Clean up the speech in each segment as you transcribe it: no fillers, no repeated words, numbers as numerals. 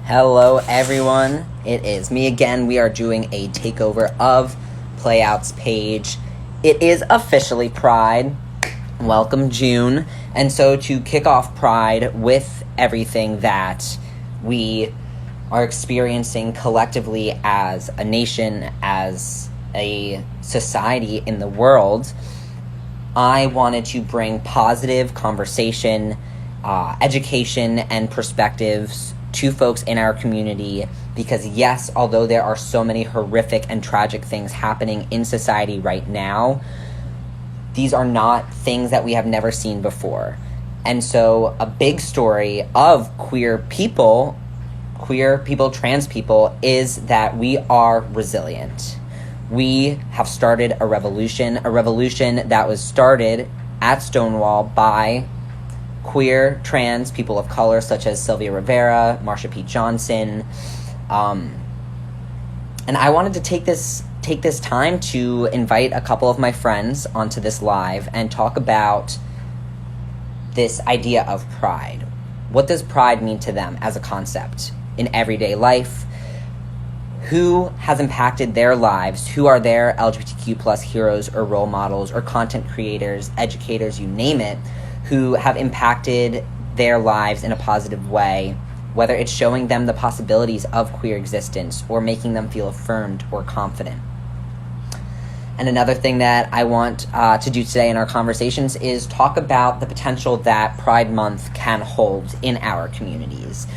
Hello, everyone. It is me again. We are doing a takeover of Playouts page. It is officially Pride. Welcome, June. And so, to kick off Pride with everything that we are experiencing collectively as a nation, as a society in the world, I wanted to bring positive conversation, education, and perspectives to folks in our community because, yes, although there are so many horrific and tragic things happening in society right now, these are not things that we have never seen before. And so a big story of queer people, trans people, is that we are resilient. We have started a revolution that was started at Stonewall by queer, trans people of color such as Sylvia Rivera, Marsha P. Johnson. And I wanted to take this time to invite a couple of my friends onto this live and talk about this idea of pride. What does pride mean to them as a concept in everyday life? Who has impacted their lives? Who are their LGBTQ plus heroes or role models or content creators, educators, you name it, who have impacted their lives in a positive way, whether it's showing them the possibilities of queer existence or making them feel affirmed or confident. And another thing that I want to do today in our conversations is talk about the potential that Pride Month can hold in our communities.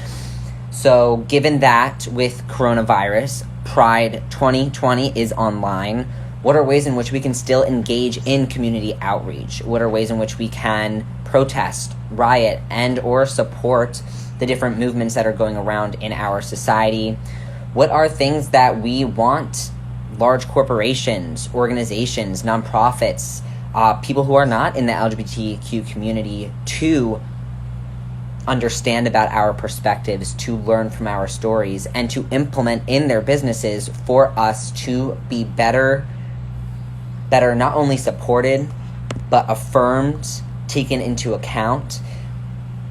So given that with coronavirus, Pride 2020 is online, what are ways in which we can still engage in community outreach? What are ways in which we can protest, riot, and or support the different movements that are going around in our society? What are things that we want large corporations, organizations, nonprofits, people who are not in the LGBTQ community to understand about our perspectives, to learn from our stories, and to implement in their businesses for us to be better not only supported, but affirmed, taken into account,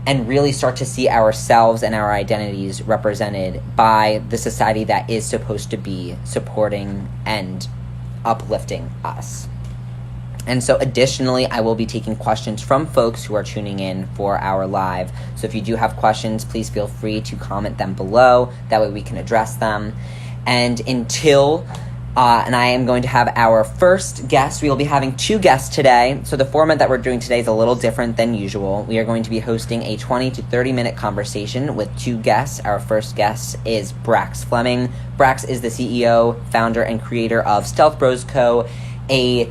and really start to see ourselves and our identities represented by the society that is supposed to be supporting and uplifting us. And so additionally, I will be taking questions from folks who are tuning in for our live. So if you do have questions, please feel free to comment them below. That way we can address them. And and I am going to have our first guest. We will be having two guests today. So the format that we're doing today is a little different than usual. We are going to be hosting a 20 to 30 minute conversation with two guests. Our first guest is Brax Fleming. Brax is the CEO, founder, and creator of Stealth Bros Co., a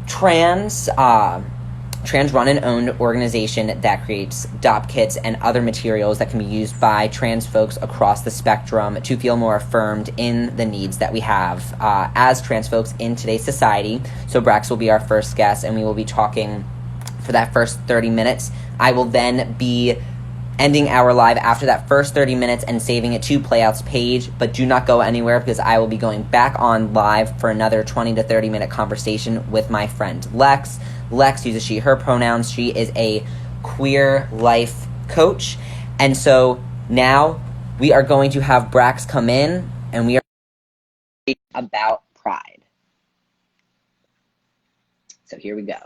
trans run and owned organization that creates DOP kits and other materials that can be used by trans folks across the spectrum to feel more affirmed in the needs that we have as trans folks in today's society. So Brax will be our first guest, and we will be talking for that first 30 minutes. I will then be ending our live after that first 30 minutes and saving it to Playouts page, but do not go anywhere because I will be going back on live for another 20 to 30 minute conversation with my friend Lex. Lex uses she, her pronouns. She is a queer life coach. And so now we are going to have Brax come in and we are about pride. So here we go.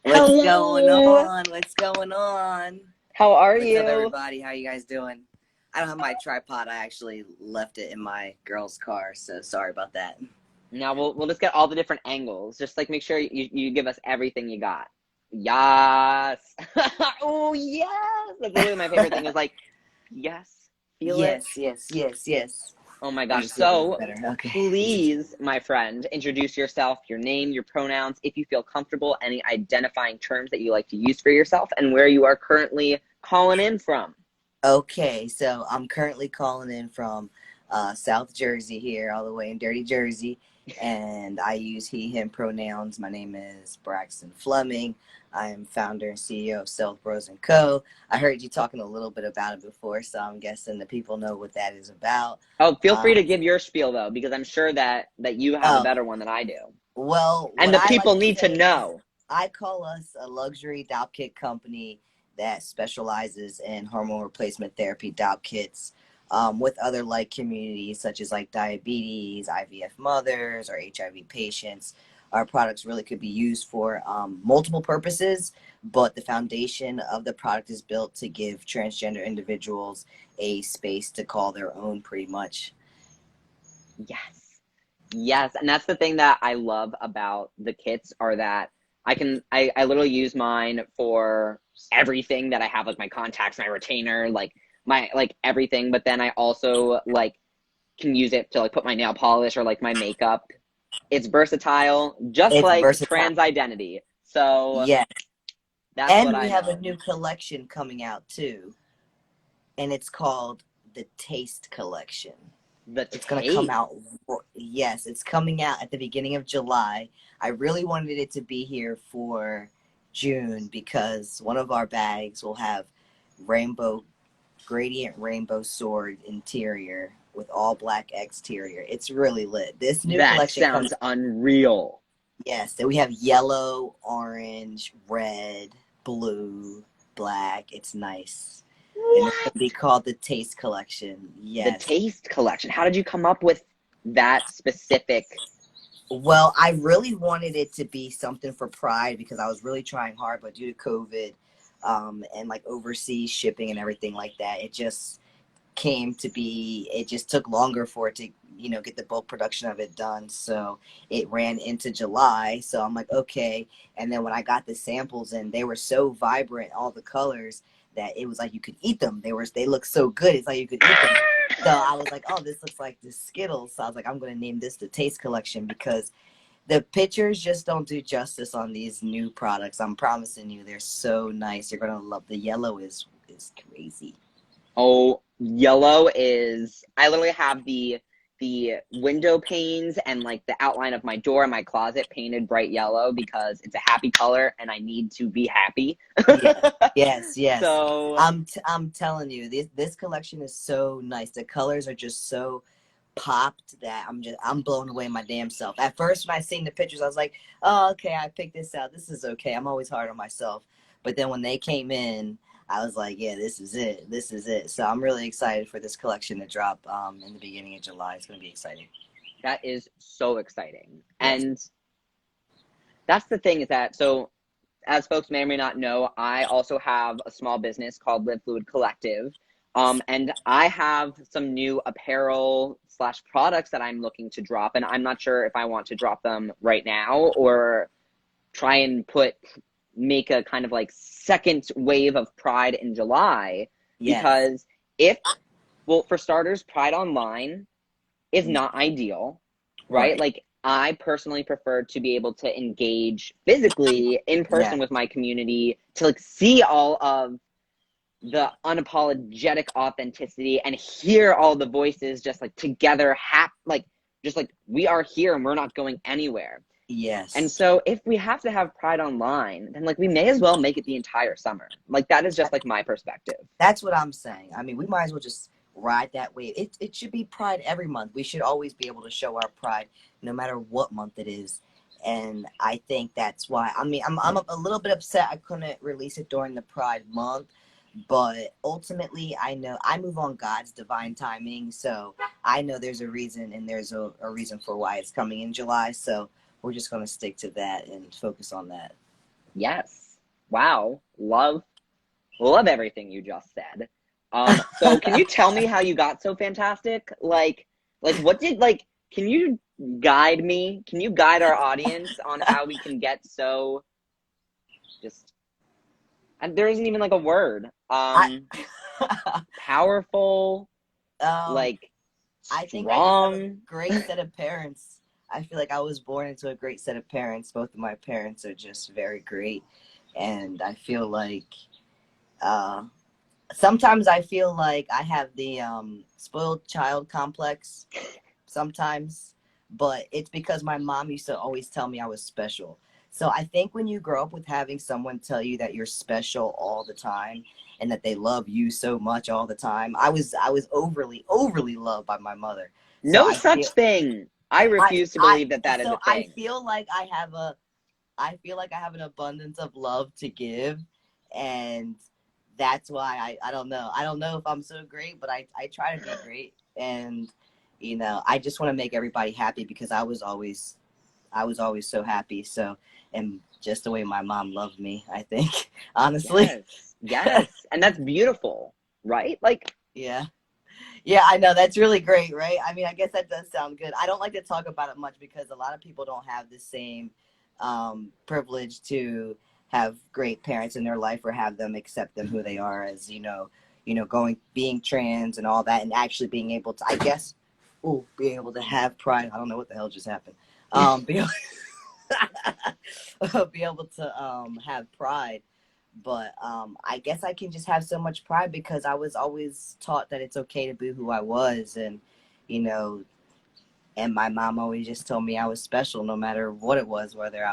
What's Hello. going on? What's going on? How are What's you? up, everybody? How you guys doing? I don't have my tripod. I actually left it in my girl's car, so sorry about that. Now we'll just get all the different angles. Just like make sure you give us everything you got. Yes. Oh yes. That's literally my favorite thing is like, yes. Feel it. Yes. Oh my gosh. Let me see if So it's better. Okay. please, my friend, introduce yourself, your name, your pronouns, if you feel comfortable, any identifying terms that you like to use for yourself, and where you are currently calling in from. Okay, so I'm currently calling in from South Jersey here, all the way in Dirty Jersey, and I use he, him pronouns. My name is Braxton Fleming. I am founder and CEO of Stealth Bros & Co. I heard you talking a little bit about it before, so I'm guessing the people know what that is about. Oh, feel free to give your spiel, though, because I'm sure that you have a better one than I do. Well, and the people need to know. I call us a luxury DOP kit company that specializes in hormone replacement therapy dopp kits, with other like communities such as like diabetes, IVF mothers, or HIV patients. Our products really could be used for multiple purposes, but the foundation of the product is built to give transgender individuals a space to call their own, pretty much. Yes. Yes. And that's the thing that I love about the kits are that I literally use mine for everything that I have, like my contacts, my retainer, like my, like everything. But then I also like can use it to like put my nail polish or like my makeup. It's versatile, just It's like versatile. trans identity. So Yes. that's what And we I have a love. new collection coming out too, and it's called the Taste Collection. The It's going to come taste. out. Yes, it's coming out at the beginning of July. I really wanted it to be here for June because one of our bags will have rainbow, gradient rainbow sword interior with all black exterior. It's really lit. This new That collection comes. sounds unreal. Yes, so we have yellow, orange, red, blue, black. It's nice. And it's going What? to be called the Taste Collection. The Yes. taste collection. How did you come up with that specific? Well, I really wanted it to be something for Pride because I was really trying hard, but due to COVID, and like overseas shipping and everything like that, it just came to be. It just took longer for it to, get the bulk production of it done. So it ran into July. So I'm like, okay. And then when I got the samples in, they were so vibrant, all the colors, that it was like you could eat them. They look so good. It's like you could eat them. So I was like, oh, this looks like the Skittles. So I was like, I'm going to name this the Taste Collection because the pictures just don't do justice on these new products. I'm promising you, they're so nice. You're going to love the yellow is crazy. Oh, yellow is, I literally have the window panes and like the outline of my door and my closet painted bright yellow because it's a happy color and I need to be happy. Yes, yes, yes. So I'm telling you, this collection is so nice. The colors are just so popped that I'm blown away my damn self. At first, when I seen the pictures, I was like, oh, okay, I picked this out. This is okay. I'm always hard on myself. But then when they came in, I was like, yeah, this is it. This is it. So I'm really excited for this collection to drop in the beginning of July. It's going to be exciting. that is so exciting. Yes. And that's the thing is that, so as folks may or may not know, I also have a small business called Live Fluid Collective. And I have some new apparel slash products that I'm looking to drop. And I'm not sure if I want to drop them right now or try and make a kind of like second wave of Pride in July. Yes. Because well, for starters, Pride Online is not ideal, right? Right. Like, I personally prefer to be able to engage physically in person Yeah. with my community to like see all of the unapologetic authenticity and hear all the voices just like together, like just like we are here and we're not going anywhere. And Yes. so if we have to have Pride online, then like we may as well make it the entire summer. Like that is just like my perspective. That's what I'm saying. I mean, we might as well just ride that wave. It should be Pride every month. We should always be able to show our pride, no matter what month it is. And I think that's why. I mean, I'm a little bit upset I couldn't release it during the Pride month, but ultimately, I know I move on God's divine timing. So I know there's a reason, and there's a reason for why it's coming in July. So we're just going to stick to that and focus on that. Yes. Wow. Love everything you just said. So can you tell me how you got so fantastic? Like what did like can you guide me? Can you guide our audience on how we can get so just and there isn't even like a word. I, Powerful, um, like I think I just have a strong. great set of parents. I feel like I was born into a great set of parents. Both of my parents are just very great. And I feel like uh, sometimes I feel like I have the spoiled child complex sometimes, but it's because my mom used to always tell me I was special. So I think when you grow up with having someone tell you that you're special all the time and that they love you so much all the time, I was overly loved by my mother. So No I such feel thing. I refuse to believe that that is a I thing. feel like I feel like I have an abundance of love to give, and that's why I don't know. I don't know if I'm so great, but I try to be great. And, I just want to make everybody happy because I was always so happy. So, and just the way my mom loved me, I think, honestly. Yes, yes, and that's beautiful, right? Like, Yeah. Yeah, I know. That's really great, right? I mean, I guess that does sound good. I don't like to talk about it much because a lot of people don't have the same privilege to have great parents in their life or have them accept them who they are as, being trans and all that and actually being able to, I guess, being able to have pride. I don't know what the hell just happened. Be able, be able to have pride, but I guess I can just have so much pride because I was always taught that it's okay to be who I was. And you know and my mom always just told me I was special no matter what it was, whether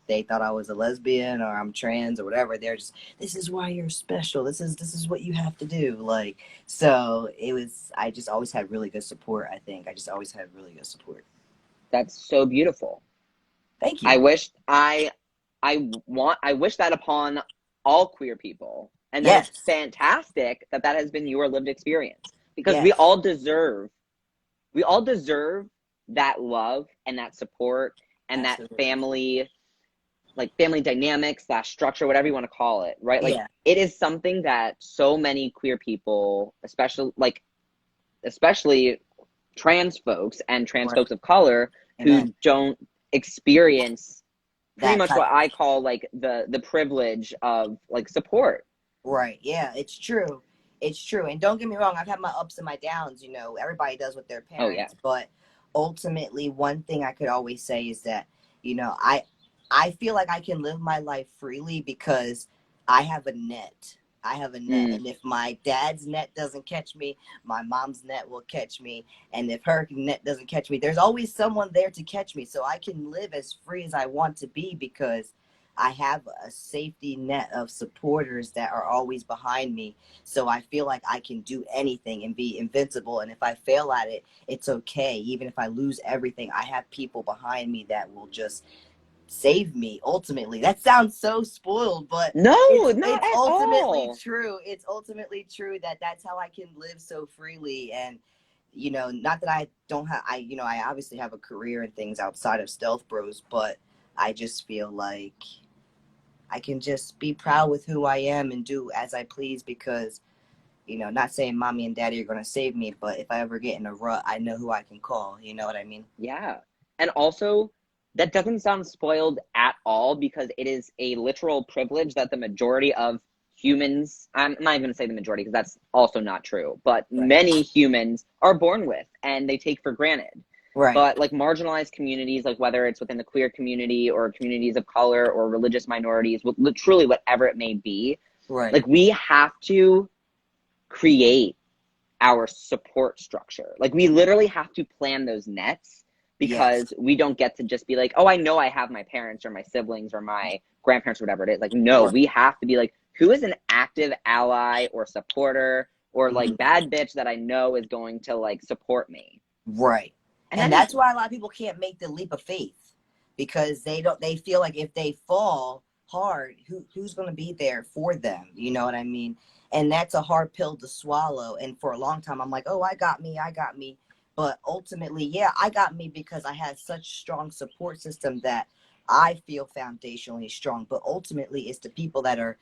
they thought I was a lesbian or I'm trans or whatever. They're just, this is why you're special, this is what you have to do. Like, so it was, I just always had really good support. I think I just always had really good support. that's so beautiful. Thank I you. wish I wish that upon all queer people. And that is Yes. fantastic that that has been your lived experience because Yes. we all deserve that love and that support and that Absolutely. family, like family dynamics slash structure, whatever you want to call it, right? Like Yeah. it is something that so many queer people, especially trans folks and trans Right. folks of color Amen. who don't experience pretty That much type what of, I call like the privilege of like support. right. Yeah, it's true. It's true. And don't get me wrong, I've had my ups and my downs. Everybody does with their Oh yeah. parents, but ultimately one thing I could always say is that, I feel like I can live my life freely because I have a net. I have a net. Mm. And if my dad's net doesn't catch me, my mom's net will catch me. And if her net doesn't catch me, there's always someone there to catch me. So I can live as free as I want to be because I have a safety net of supporters that are always behind me. So I feel like I can do anything and be invincible. And if I fail at it, it's okay. Even if I lose everything, I have people behind me that will just save me ultimately. That sounds so spoiled, but No, it's not it's at ultimately all. true. It's ultimately true that that's how I can live so freely. And not that I don't have, I obviously have a career and things outside of Stealth Bros, but I just feel like I can just be proud with who I am and do as I please because, not saying mommy and daddy are going to save me, but if I ever get in a rut, I know who I can call. You know what I mean? Yeah. And also, that doesn't sound spoiled at all because it is a literal privilege that the majority of humans, I'm not even going to say the majority because that's also not true, but Right. many humans are born with and they take for granted. Right. But like marginalized communities, like whether it's within the queer community or communities of color or religious minorities, truly whatever it may be, Right. like we have to create our support structure. Like we literally have to plan those nets Yes. because we don't get to just be like, oh, I know I have my parents or my siblings or my grandparents or whatever it is. Like, no, Right. we have to be like, who is an active ally or supporter or like Mhm. bad bitch that I know is going to like support me. Right. And And that is that's why a lot of people can't make the leap of faith because they feel like if they fall hard, who's going to be there for them? You know what I mean? And that's a hard pill to swallow. And for a long time, I'm like, oh, I got me, I got me. But ultimately, yeah, I got me because I had such strong support system that I feel foundationally strong. But ultimately, it's the people that are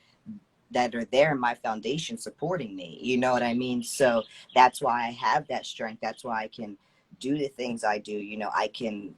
there in my foundation supporting me. You know what I mean? So that's why I have that strength. That's why I can do the things I do. I can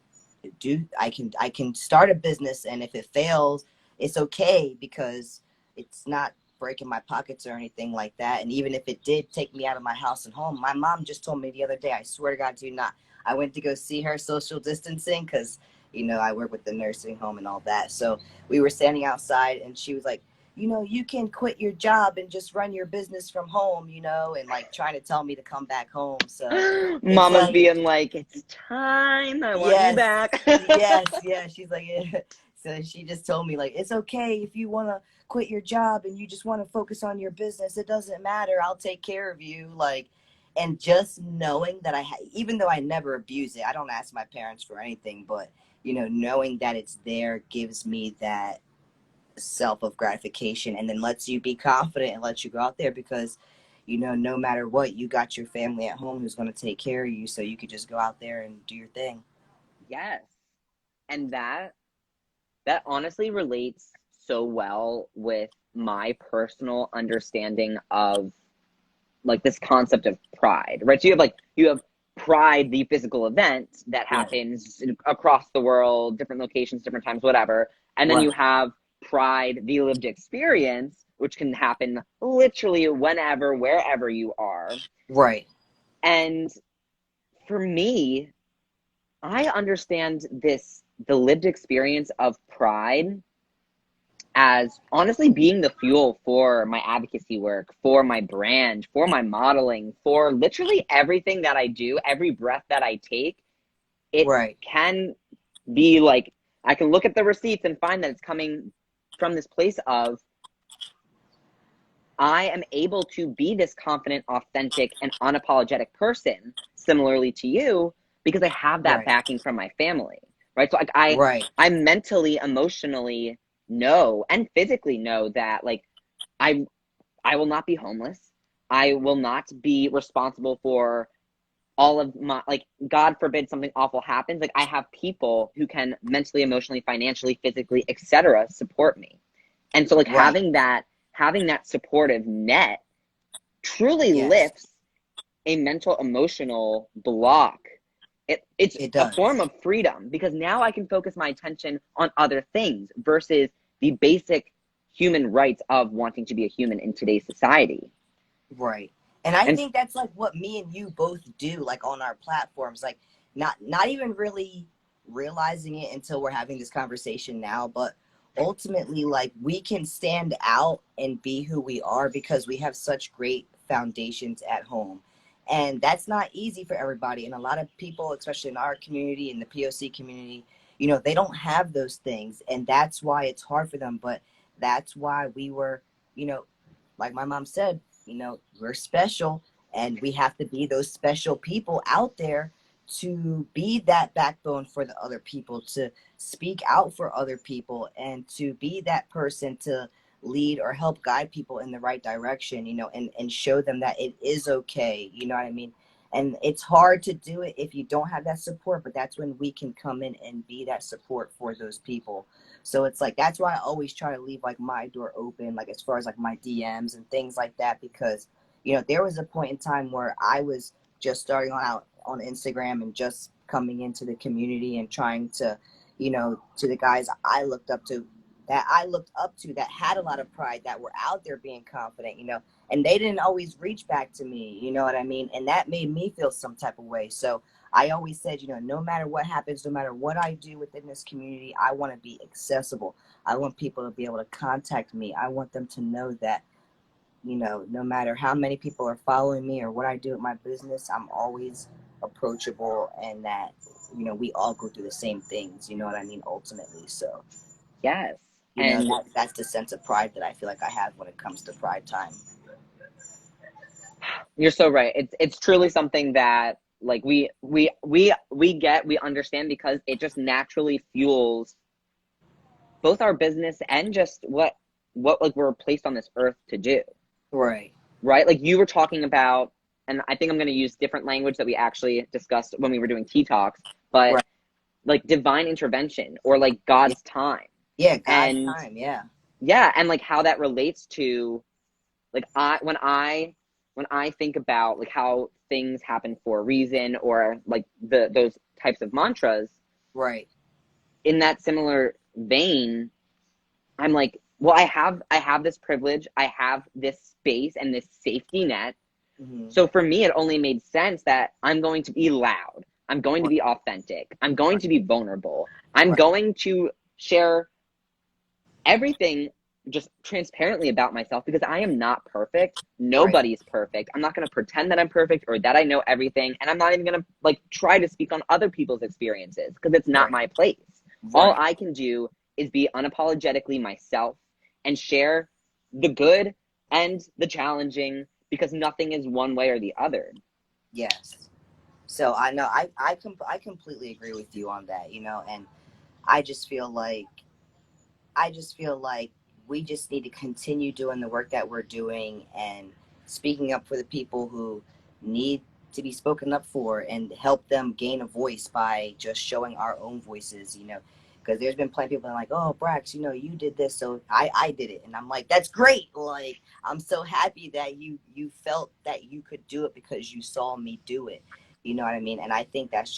start a business, and if it fails, it's okay because it's not breaking my pockets or anything like that. And even if it did take me out of my house and home, my mom just told me the other day, I swear to God, do not. I went to go see her social distancing because I work with the nursing home and all that. So we were standing outside, and she was like, you can quit your job and just run your business from home, and like trying to tell me to come back home. So it's mama's like, being like, it's time. I want you yes, back. yes, yeah. She's like, yeah. So she just told me, like, it's okay if you want to quit your job and you just want to focus on your business. It doesn't matter. I'll take care of you. Like, and just knowing that even though I never abuse it, I don't ask my parents for anything, but, knowing that it's there gives me that self of gratification, and then lets you be confident and lets you go out there because, no matter what, you got your family at home who's going to take care of you, so you could just go out there and do your thing. Yes. And that honestly relates so well with my personal understanding of like this concept of pride, right? So you have pride, the physical event that Right. happens across the world, different locations, different times, whatever. And then you Right. have pride, the lived experience, which can happen literally whenever, wherever you are. Right. And for me, I understand the lived experience of pride as honestly being the fuel for my advocacy work, for my brand, for my modeling, for literally everything that I do, every breath that I take. It Right. can be like, I can look at the receipts and find that it's coming from this place of I am able to be this confident, authentic, and unapologetic person, similarly to you, because I have that Right. backing from my family, right? So like I mentally, emotionally know and physically know that like I I will not be homeless. I will not be responsible for all of my like God forbid something awful happens. Like I have people who can mentally, emotionally, financially, physically, etc. support me. And so like Right. having that supportive net truly Yes, lifts a mental emotional block. It's it a form does. of freedom because now I can focus my attention on other things versus the basic human rights of wanting to be a human in today's society. Right. And I And think that's like what me and you both do, like on our platforms, like not even really realizing it until we're having this conversation now, but ultimately like we can stand out and be who we are because we have such great foundations at home. And that's not easy for everybody. And a lot of people, especially in our community, in the POC community, they don't have those things. And that's why it's hard for them. But that's why we were, you know, like my mom said, we're special and we have to be those special people out there to be that backbone for the other people, to speak out for other people, and to be that person to lead or help guide people in the right direction, and show them that it is okay. You know what I mean? And it's hard to do it if you don't have that support, but that's when we can come in and be that support for those people. So it's like that's why I always try to leave like my door open, like as far as like my DMs and things like that, because there was a point in time where I was just starting on out on Instagram and just coming into the community and trying to, to the guys I looked up to that had a lot of pride, that were out there being confident, and they didn't always reach back to me, you know what I mean? And that made me feel some type of way. So I always said, no matter what happens, no matter what I do within this community, I want to be accessible. I want people to be able to contact me. I want them to know that, no matter how many people are following me or what I do with my business, I'm always approachable, and that, we all go through the same things, you know what I mean, ultimately. So, yes, and that's the sense of pride that I feel like I have when it comes to pride time. you're so right. It's truly something that like we understand because it just naturally fuels both our business and just what like we're placed on this earth to do. Right. Right? Like you were talking about, and I think I'm going to use different language that we actually discussed when we were doing tea talks, but Right. like divine intervention or like Yeah. God's time. Yeah. God's And time. Yeah. yeah, and like how that relates to like when I think about like how things happen for a reason or like those types of mantras Right. in that similar vein, I'm like, well, I have this privilege, I have this space and this safety net. Mm-hmm. So for me, it only made sense that I'm going to be loud. I'm going to Right. be authentic. I'm going Right. to be vulnerable. I'm Right. going to share everything just transparently about myself because I am not perfect. Right. Nobody's perfect. I'm not going to pretend that I'm perfect or that I know everything. And I'm not even going to like try to speak on other people's experiences because it's not Right. my place. All Right. I can do is be unapologetically myself and share the good and the challenging because nothing is one way or the other. Yes. So I know I completely agree with you on that, and I just feel like we just need to continue doing the work that we're doing and speaking up for the people who need to be spoken up for and help them gain a voice by just showing our own voices, because there's been plenty of people that are like, oh, Brax, you did this, so I did it. And I'm like, that's great. Like, I'm so happy that you felt that you could do it because you saw me do it. You know what I mean? And I think that's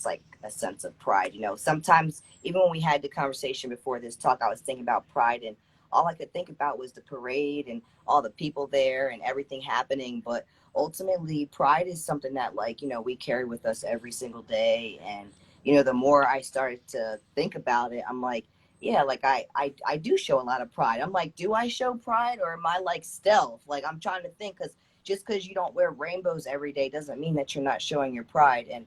like a sense of pride. Sometimes even when we had the conversation before this talk, I was thinking about pride, and all I could think about was the parade and all the people there and everything happening. But ultimately, pride is something that, like, we carry with us every single day. And the more I started to think about it, I'm like, yeah, like I do show a lot of pride. I'm like, do I show pride, or am I like stealth? Like, I'm trying to think, because just because you don't wear rainbows every day doesn't mean that you're not showing your pride. And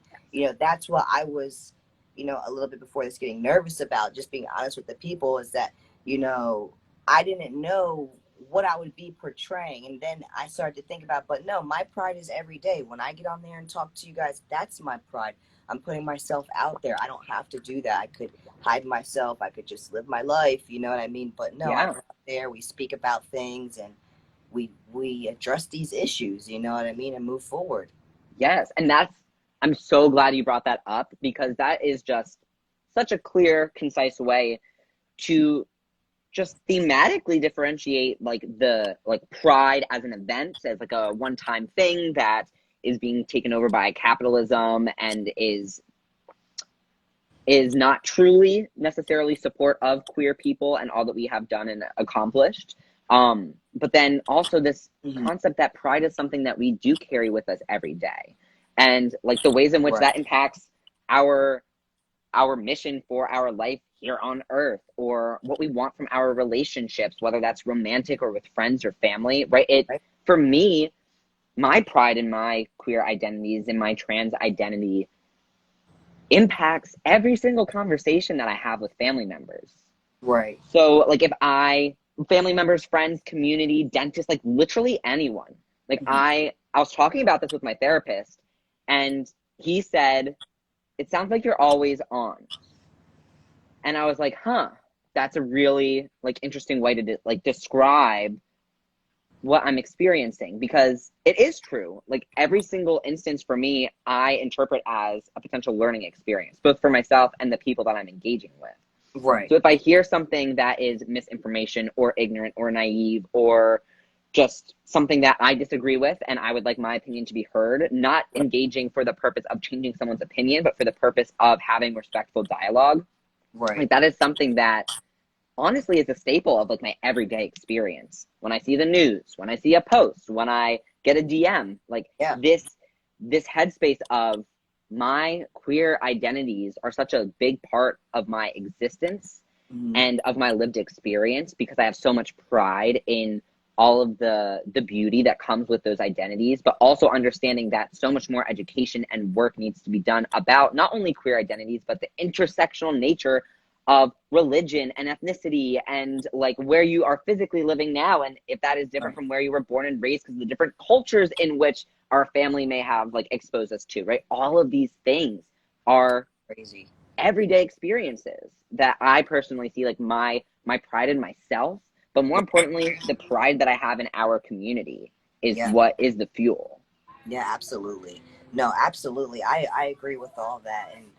that's what I was, a little bit before this, getting nervous about, just being honest with the people, is that you know I didn't know what I would be portraying. And then I started to think about, but no, my pride is every day. When I get on there and talk to you guys, that's my pride. I'm putting myself out there. I don't have to do that. I could hide myself. I could just live my life. You know what I mean? But no, I Yeah. go out there, we speak about things, and we address these issues, you know what I mean, and move forward. Yes. And I'm so glad you brought that up, because that is just such a clear, concise way to just thematically differentiate like pride as an event, as like a one-time thing that is being taken over by capitalism and is not truly necessarily support of queer people and all that we have done and accomplished. But then also this Mm-hmm. concept that pride is something that we do carry with us every day, and like the ways in which Right. that impacts our mission for our life here on earth, or what we want from our relationships, whether that's romantic or with friends or family, right? Right. For me, my pride in my queer identities and my trans identity impacts every single conversation that I have with family members. Right. So like family members, friends, community, dentists, like literally anyone. Like Mm-hmm. I was talking about this with my therapist, and he said, it sounds like you're always on. And I was like, huh, that's a really like interesting way to like describe what I'm experiencing, because it is true. Like every single instance for me, I interpret as a potential learning experience, both for myself and the people that I'm engaging with. Right. So if I hear something that is misinformation or ignorant or naive or just something that I disagree with and I would like my opinion to be heard, not engaging for the purpose of changing someone's opinion, but for the purpose of having respectful dialogue, Right. like that is something that honestly is a staple of like my everyday experience. When I see the news, when I see a post, when I get a DM, like Yeah. this headspace of my queer identities are such a big part of my existence Mm-hmm. and of my lived experience, because I have so much pride in all of the beauty that comes with those identities, but also understanding that so much more education and work needs to be done about not only queer identities, but the intersectional nature of religion and ethnicity, and like where you are physically living now, and if that is different Right. from where you were born and raised, because the different cultures in which our family may have like exposed us to, right? All of these things are Crazy. everyday experiences that I personally see like my pride in myself, but more Yeah. importantly, the pride that I have in our community is Yeah. what is the fuel. Yeah, absolutely. No, absolutely. I agree with all that. And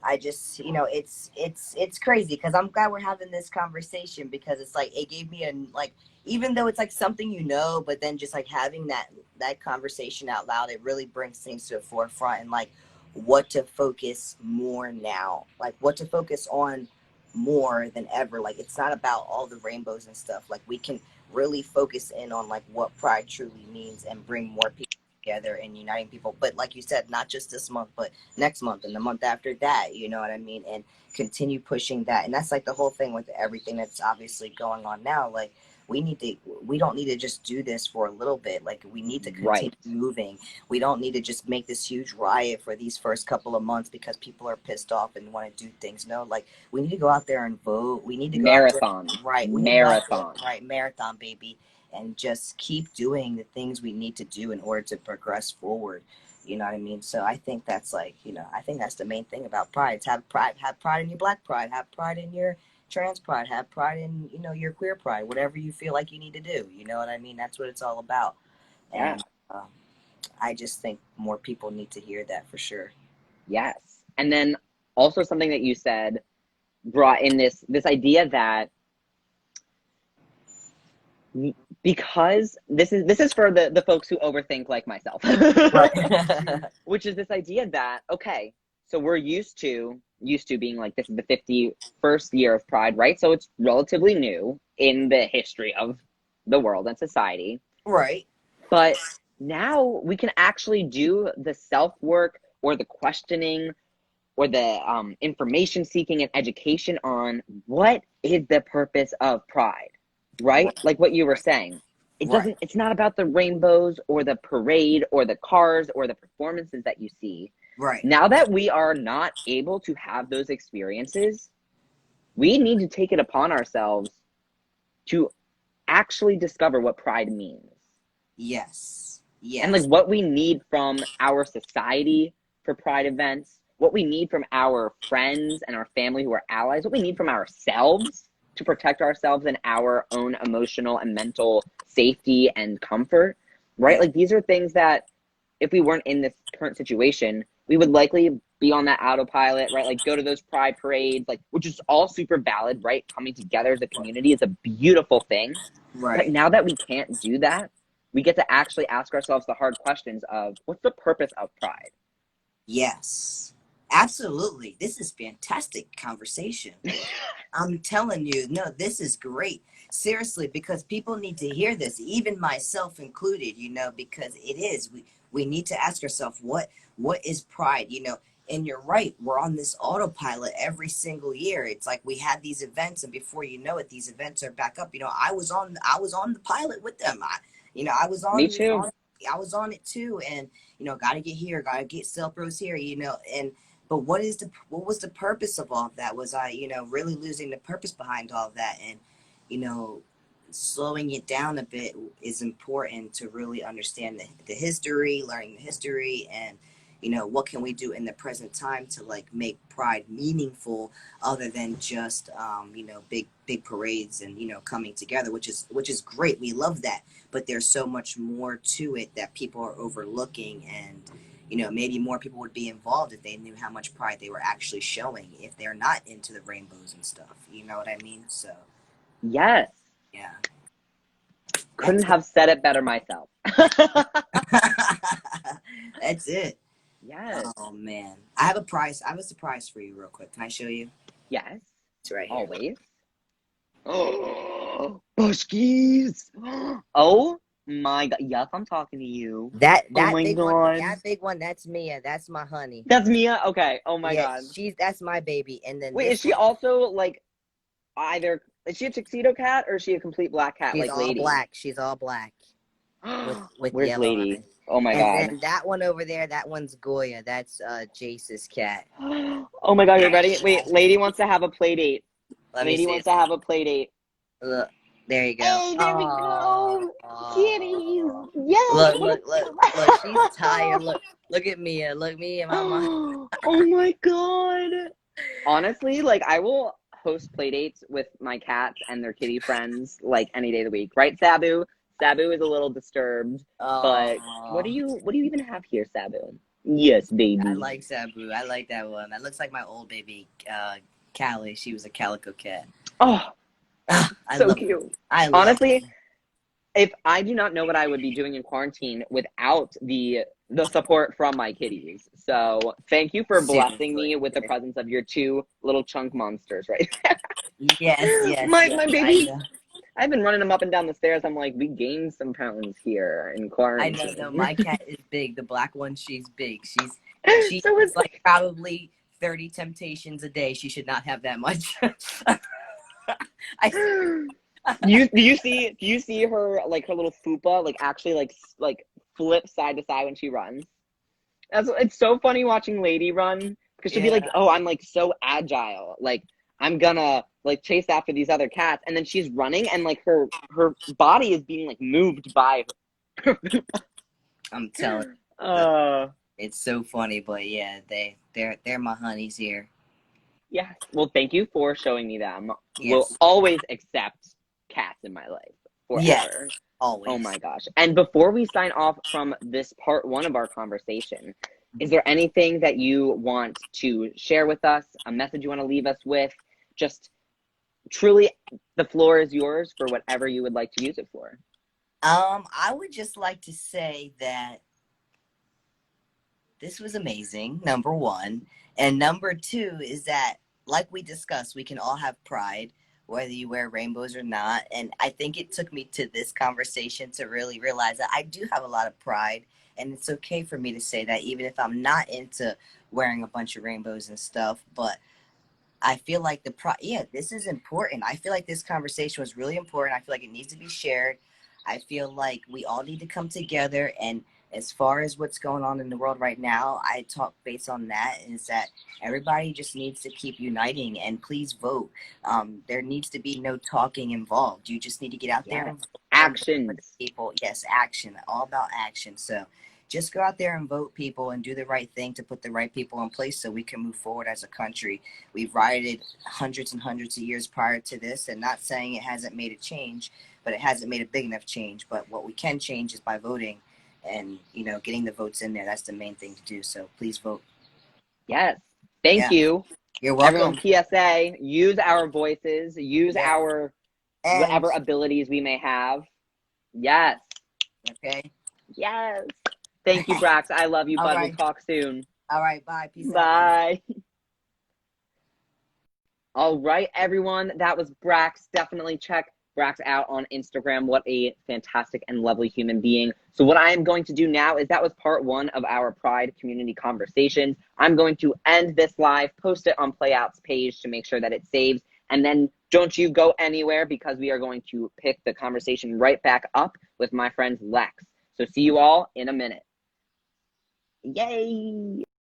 I just, it's crazy, because I'm glad we're having this conversation, because it's like it gave me like, even though it's like something, but then just like having that conversation out loud, it really brings things to the forefront, and like what to focus more now, like what to focus on more than ever. Like, it's not about all the rainbows and stuff. Like, we can really focus in on like what pride truly means and bring more people together and uniting people. But like you said, not just this month, but next month and the month after that, you know what I mean? And continue pushing that. And that's like the whole thing with everything that's obviously going on now. Like, we don't need to just do this for a little bit. Like, we need to continue Right. moving. We don't need to just make this huge riot for these first couple of months because people are pissed off and want to do things. No, like, we need to go out there and vote. We need to go out there. Marathon. Right. We need to go out there. Marathon. Right. Marathon, baby. And just keep doing the things we need to do in order to progress forward. You know what I mean? So I think that's like, I think that's the main thing about pride. Have pride in your black pride. Have pride in your trans pride, have pride in, your queer pride, whatever you feel like you need to do. You know what I mean? That's what it's all about. Yeah. And I just think more people need to hear that for sure. Yes. And then also something that you said brought in this idea that because this is for the folks who overthink like myself. Right. Which is this idea that, okay, so we're used to being like, this is the 51st year of Pride, right? So it's relatively new in the history of the world and society. Right. But now we can actually do the self work or the questioning or the information seeking and education on what is the purpose of Pride, right? Right. Like what you were saying. Right. It's not about the rainbows or the parade or the cars or the performances that you see. Right. Now that we are not able to have those experiences, we need to take it upon ourselves to actually discover what Pride means. Yes. And like Yes. what we need from our society for Pride events, what we need from our friends and our family who are allies, what we need from ourselves to protect ourselves and our own emotional and mental safety and comfort, right? Yeah. Like these are things that if we weren't in this current situation, we would likely be on that autopilot, right? Like go to those pride parades, like which is all super valid, right? Coming together as a community is a beautiful thing. But Right. now that we can't do that, we get to actually ask ourselves the hard questions of what's the purpose of Pride? Yes. Absolutely. This is fantastic conversation. I'm telling you, no, this is great. Seriously, because people need to hear this, even myself included, because it is. We need to ask ourselves what is pride, and you're right, we're on this autopilot every single year. It's like we had these events, and before you know it, these events are back up. I was on the pilot with them. I was Me on too. I was on it too, and gotta get here, gotta get Silk Rose here, and but what was the purpose of all of that? Was I, really losing the purpose behind all of that? And, you know, slowing it down a bit is important to really understand the history, learning the history, and what can we do in the present time to like make pride meaningful other than just big parades and coming together, which is great. We love that, but there's so much more to it that people are overlooking. And maybe more people would be involved if they knew how much pride they were actually showing if they're not into the rainbows and stuff. You know what I mean? So, Yes. yeah. Couldn't That's it. have said it better myself. That's it. Yes. Oh, man. I have a prize. I have a surprise for you real quick. Can I show you? Yes. It's right here. Always. Oh, Bushkies. Oh my God. Yes, I'm talking to you. That Oh that my big one, God. that big one, that's Mia. That's my honey. That's Mia? Okay. Oh my Yeah, God. that's my baby. And then Wait, is this she one, also like either, is she a tuxedo cat or is she a complete black cat she's like all Lady? black. She's all black with Where's yellow Lady? eyes. Oh my And God. then that one over there, that one's Goya. That's Jace's cat. Oh my God, you're ready? Wait, Lady wants to have a play date. Let me Lady see. wants to have a play date. Look, there you go. Hey, there we Oh, go. Kitties. Yes. look, look, look, look. She's tired. Look at Mia. Look, me and Mama. Oh my God. Honestly, like I will host play dates with my cats and their kitty friends like any day of the week, right, Sabu? Sabu is a little disturbed, but Oh, what do you even have here, Sabu? Yes, I baby. like Sabu. I like that one. That looks like my old baby, Callie. She was a calico cat. Oh, I so love her. cute. I love Honestly, her. if I do not know what I would be doing in quarantine without the support from my kitties. So thank you for blessing Seriously. me with the presence of your two little chunk monsters, right? Yes, yes, yes. My I baby. know. I've been running them up and down the stairs. I'm like, we gained some pounds here in I know. No, quarantine. my cat is big. The black one, she's big. She So eats it's like probably 30 temptations a day. She should not have that much. I do you see her like her little fupa like actually like flip side to side when she runs? It's so funny watching Lady run because she'll be like, yeah. "Oh, I'm like so agile. Like I'm gonna like chase after these other cats." And then she's running and like her body is being like moved by her. I'm telling you, uh it's so funny. But yeah, they're my honeys here. Yes. Well, thank you for showing me them. Will Yes. always accept cats in my life forever. Yes. Oh Always. my gosh. And before we sign off from this part one of our conversation, is there anything that you want to share with us? A message you want to leave us with? Just truly, the floor is yours for whatever you would like to use it for. I would just like to say that this was amazing, number one. And number two is that, like we discussed, we can all have pride, whether you wear rainbows or not. And I think it took me to this conversation to really realize that I do have a lot of pride. And it's okay for me to say that, even if I'm not into wearing a bunch of rainbows and stuff. But I feel like this is important. I feel like this conversation was really important. I feel like it needs to be shared. I feel like we all need to come together. And as far as what's going on in the world right now, I talk based on that is that everybody just needs to keep uniting and please vote. There needs to be no talking involved. You just need to get out there Yes. and vote and vote for the Actions. people. Yes, action, all about action. So just go out there and vote, people, and do the right thing to put the right people in place so we can move forward as a country. We've rioted hundreds and hundreds of years prior to this, and not saying it hasn't made a change, but it hasn't made a big enough change. But what we can change is by voting and, getting the votes in there. That's the main thing to do. So please vote. Yes. Thank Yeah. you. You're Everyone, welcome. PSA, use our voices, use Yeah. our And, whatever abilities we may have. Yes. okay. Yes. Thank you, Brax. I love you, All bud. We'll right. talk soon. All right. Bye. Peace out, guys. Bye. All right, everyone. That was Brax. Definitely check Brax out on Instagram. What a fantastic and lovely human being. So what I am going to do now is that was part one of our Pride community conversations. I'm going to end this live, post it on Playouts page to make sure that it saves. And then don't you go anywhere because we are going to pick the conversation right back up with my friend Lex. So see you all in a minute. Yay!